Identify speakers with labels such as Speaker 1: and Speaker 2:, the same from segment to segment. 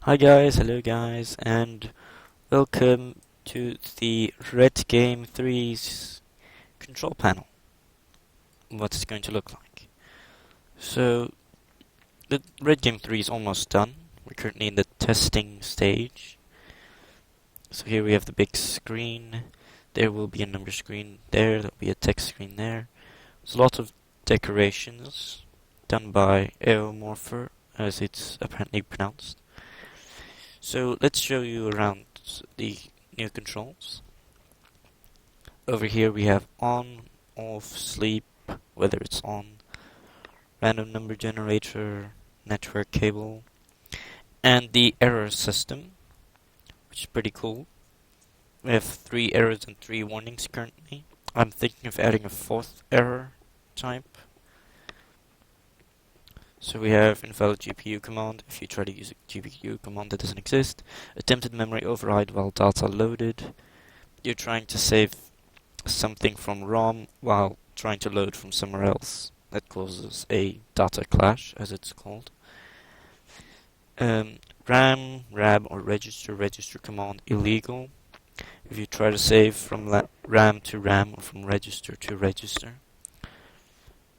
Speaker 1: Hi guys, hello guys, and welcome to the redgame 3's control panel. What it's going to look like. So, the redgame 3 is almost done. We're currently in the testing stage. So here we have the big screen. There will be a number screen there, there'll be a text screen there. There's a lot of decorations done by Eomorpher, as it's apparently pronounced. So let's show you around the new controls. Over here we have on, off, sleep, whether it's on, random number generator, network cable, and the error system, which is pretty cool. We have 3 errors and 3 warnings currently. I'm thinking of adding a 4th error type. So we have invalid GPU command if you try to use a GPU command that doesn't exist. Attempted memory override while data loaded. You're trying to save something from ROM while trying to load from somewhere else. That causes a data clash, as it's called. RAM, RAB, or register command illegal. If you try to save from RAM to RAM or from register to register.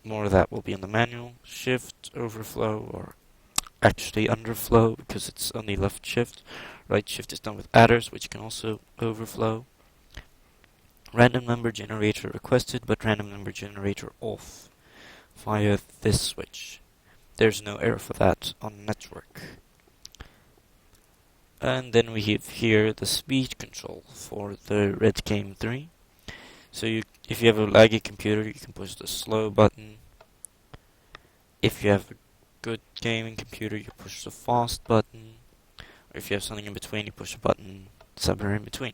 Speaker 1: More of that will be in the manual. Shift, overflow, or actually underflow because it's only left shift. Right shift is done with adders, which can also overflow. Random number generator requested, but random number generator off via this switch. There's no error for that on network. And then we have here the speed control for the redgame 3. So if you have a laggy computer, you can push the slow button. If you have a good gaming computer, you push the fast button. Or if you have something in between, you push a button somewhere in between.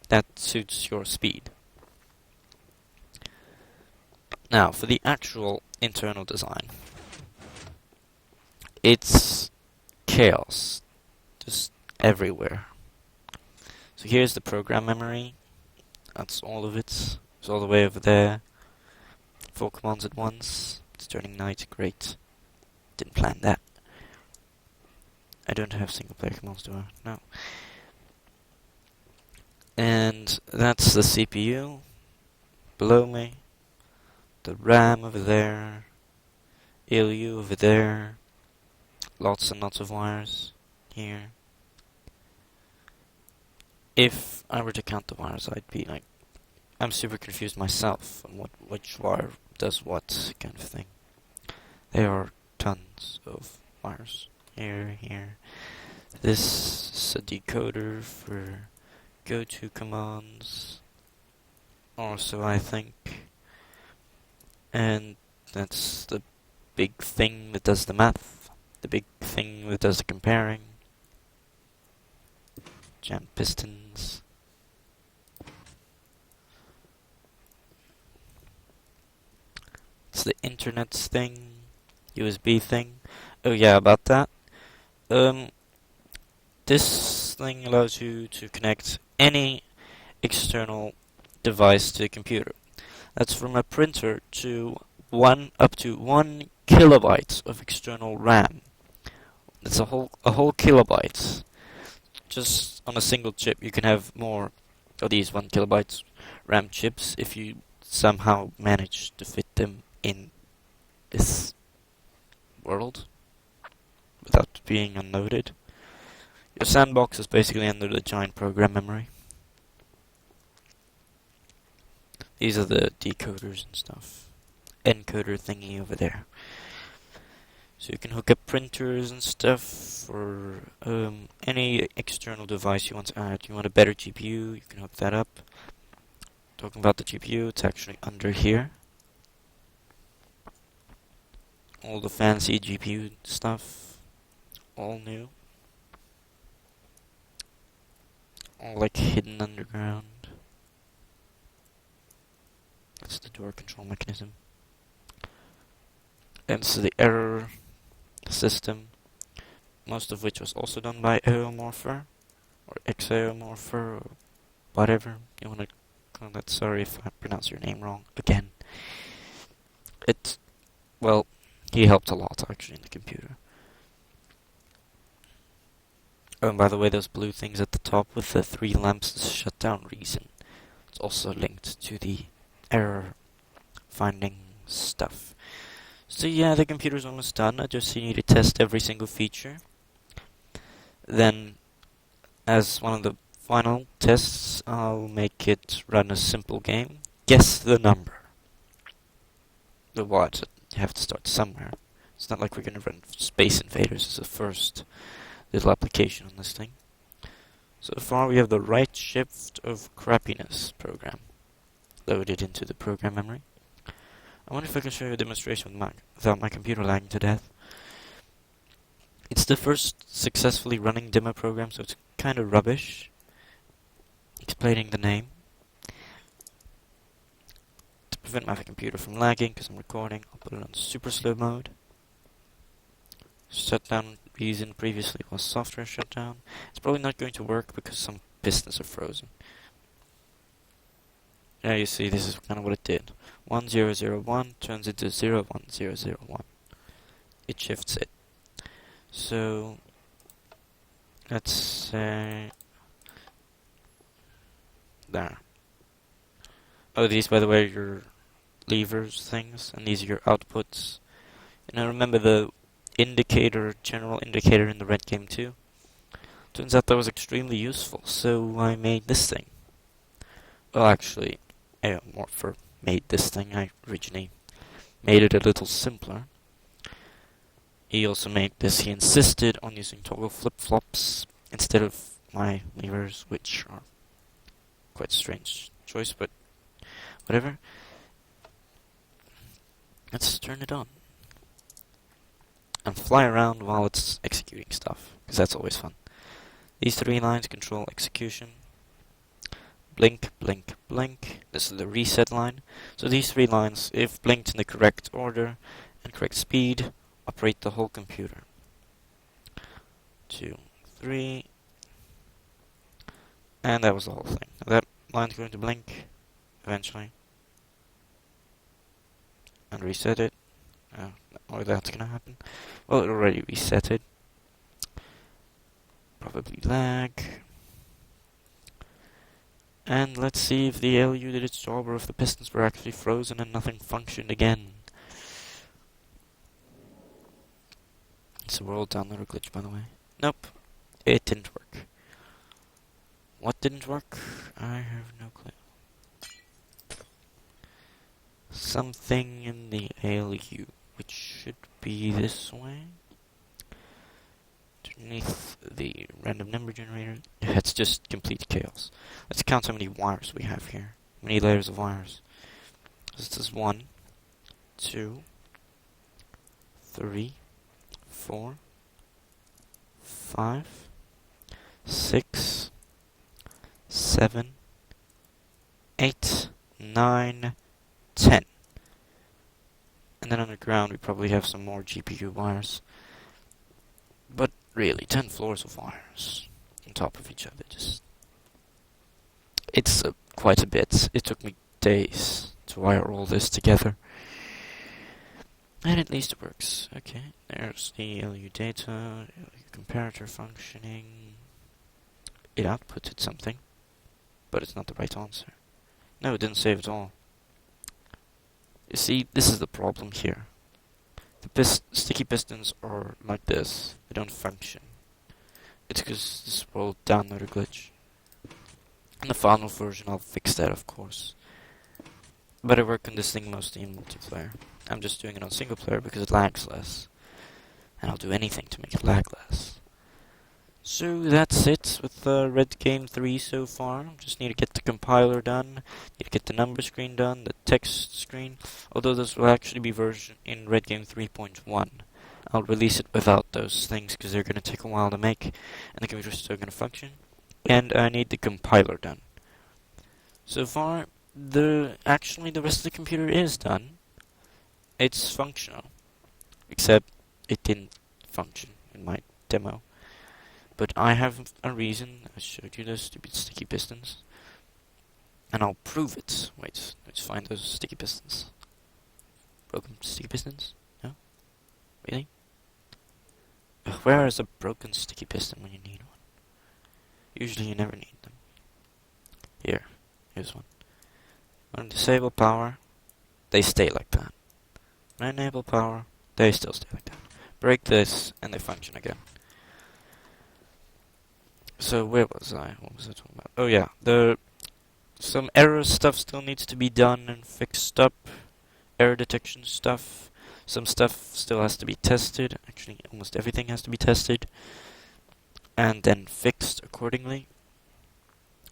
Speaker 1: That suits your speed. Now, for the actual internal design, it's chaos, just everywhere. So here's the program memory. That's all of it. It's all the way over there. 4 commands at once. It's turning night. Great. Didn't plan that. I don't have single player commands, do I? No. And that's the CPU below me. The RAM over there. ALU over there. Lots and lots of wires here. If I were to count the wires, I'd be like, I'm super confused myself on which wire does what kind of thing. There are tons of wires. Here. This is a decoder for go-to commands. Also, I think. And that's the big thing that does the math. The big thing that does the comparing. Jam pistons. It's the internet thing. USB thing. Oh yeah, about that. This thing allows you to connect any external device to the computer. That's from a printer to up to 1 kilobyte of external RAM. That's a whole kilobyte. Just on a single chip, you can have more of these 1 kilobyte RAM chips if you somehow manage to fit them in this world without being unloaded. Your sandbox is basically under the giant program memory. These are the decoders and stuff. Encoder thingy over there. So you can hook up printers and stuff for any external device you want to add. You want a better GPU, you can hook that up. Talking about the GPU, it's actually under here. All the fancy GPU stuff, all new. All like hidden underground. That's the door control mechanism. And so the error system, most of which was also done by Eomorpher, or Eomorpher, or whatever you want to call that. Sorry if I pronounce your name wrong again. Well, he helped a lot actually in the computer. Oh, and by the way, those blue things at the top with the 3 lamps is shutdown reason. It's also linked to the error finding stuff. So yeah, the computer's almost done. I just need to test every single feature. Then, as one of the final tests, I'll make it run a simple game. Guess the number. The what? You have to start somewhere. It's not like we're going to run Space Invaders as the first little application on this thing. So far we have the right shift of crappiness program loaded into the program memory. I wonder if I can show you a demonstration without my computer lagging to death. It's the first successfully running demo program, so it's kind of rubbish. Explaining the name. To prevent my computer from lagging, because I'm recording, I'll put it on super slow mode. Shutdown reason previously was software shutdown. It's probably not going to work because some pistons are frozen. Yeah, you see, this is kind of what it did. 1001 turns into 01001. It shifts it. So, let's say... there. Oh, these, by the way, are your levers things, and these are your outputs. And I remember the indicator, general indicator in the red game too. Turns out that was extremely useful, so I made this thing. Well, actually, made this thing. I originally made it a little simpler. He also made this. He insisted on using toggle flip-flops instead of my levers, which are quite a strange choice, but whatever. Let's turn it on. And fly around while it's executing stuff, because that's always fun. These 3 lines control execution. Blink, blink, blink. This is the reset line. So these 3 lines, if blinked in the correct order and correct speed, operate the whole computer. 2, 3. And that was the whole thing. Now that line's going to blink eventually. And reset it. Or that's gonna happen. Well, it already reset it. Probably lag. And let's see if the LU did its job or if the pistons were actually frozen and nothing functioned again. It's a world downloader glitch, by the way. Nope. It didn't work. What didn't work? I have no clue. Something in the LU, which should be this way. Underneath the random number generator. It's just complete chaos. Let's count how many wires we have here. How many layers of wires? This is 1, 2, 3, 4, 5, 6, 7, 8, 9, 10. And then underground we probably have some more GPU wires. But really, 10 floors of wires on top of each other. It's quite a bit. It took me days to wire all this together. And at least it works. Okay, there's the LU data, LU comparator functioning. It outputted something, but it's not the right answer. No, it didn't save at all. You see, this is the problem here. The sticky pistons are like this. They don't function. It's because this world downloader glitch. In the final version I'll fix that, of course. But I work on this thing mostly in multiplayer. I'm just doing it on single player because it lags less. And I'll do anything to make it lag less. So that's it with redgame 3 so far. Just need to get the compiler done, need to get the number screen done, the text screen. Although this will actually be version in redgame 3.1. I'll release it without those things because they're going to take a while to make, and the computer's still going to function. And I need the compiler done. So far, the rest of the computer is done. It's functional, except it didn't function in my demo. But I have a reason. I showed you those stupid sticky pistons. And I'll prove it. Wait, let's find those sticky pistons. Broken sticky pistons? No? Really? Ugh, where is a broken sticky piston when you need one? Usually you never need them. Here's one. When I disable power, they stay like that. When I enable power, they still stay like that. Break this, and they function again. So where was I? What was I talking about? Oh yeah, some error stuff still needs to be done and fixed up. Error detection stuff. Some stuff still has to be tested. Actually, almost everything has to be tested. And then fixed accordingly.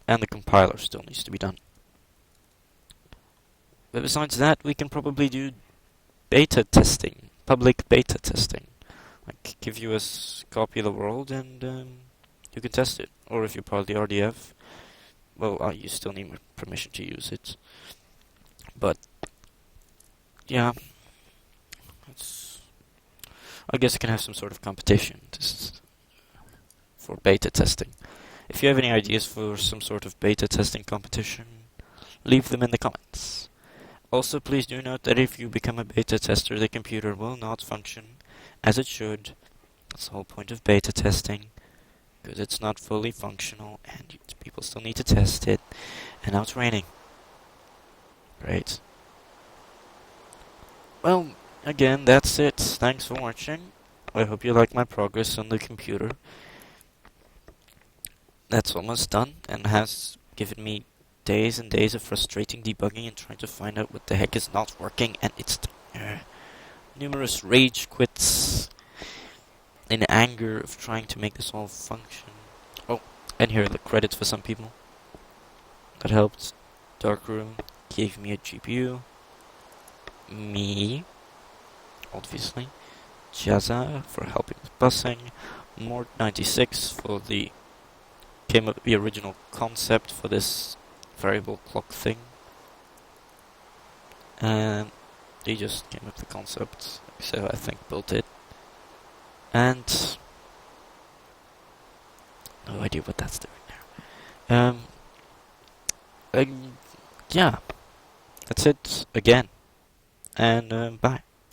Speaker 1: And the compiler still needs to be done. But besides that, we can probably do beta testing. Public beta testing. Like, give you a copy of the world and you can test it. Or if you're part of the RDF, well, you still need permission to use it. But, yeah, I guess I can have some sort of competition for beta testing. If you have any ideas for some sort of beta testing competition, leave them in the comments. Also, please do note that if you become a beta tester, the computer will not function as it should. That's the whole point of beta testing, because it's not fully functional and people still need to test it. And now it's raining. Great. Well, again, that's it. Thanks for watching. I hope you like my progress on the computer. That's almost done and has given me days and days of frustrating debugging and trying to find out what the heck is not working, and it's numerous rage quits in anger of trying to make this all function. Oh, and here are the credits for some people that helped. Darkroom gave me a GPU. Me, obviously. Jazza for helping with busing. Mort96 for came up with the original concept for this variable clock thing. And they just came up with the concept, so I think built it. And no idea what that's doing now. Yeah, that's it again. And bye.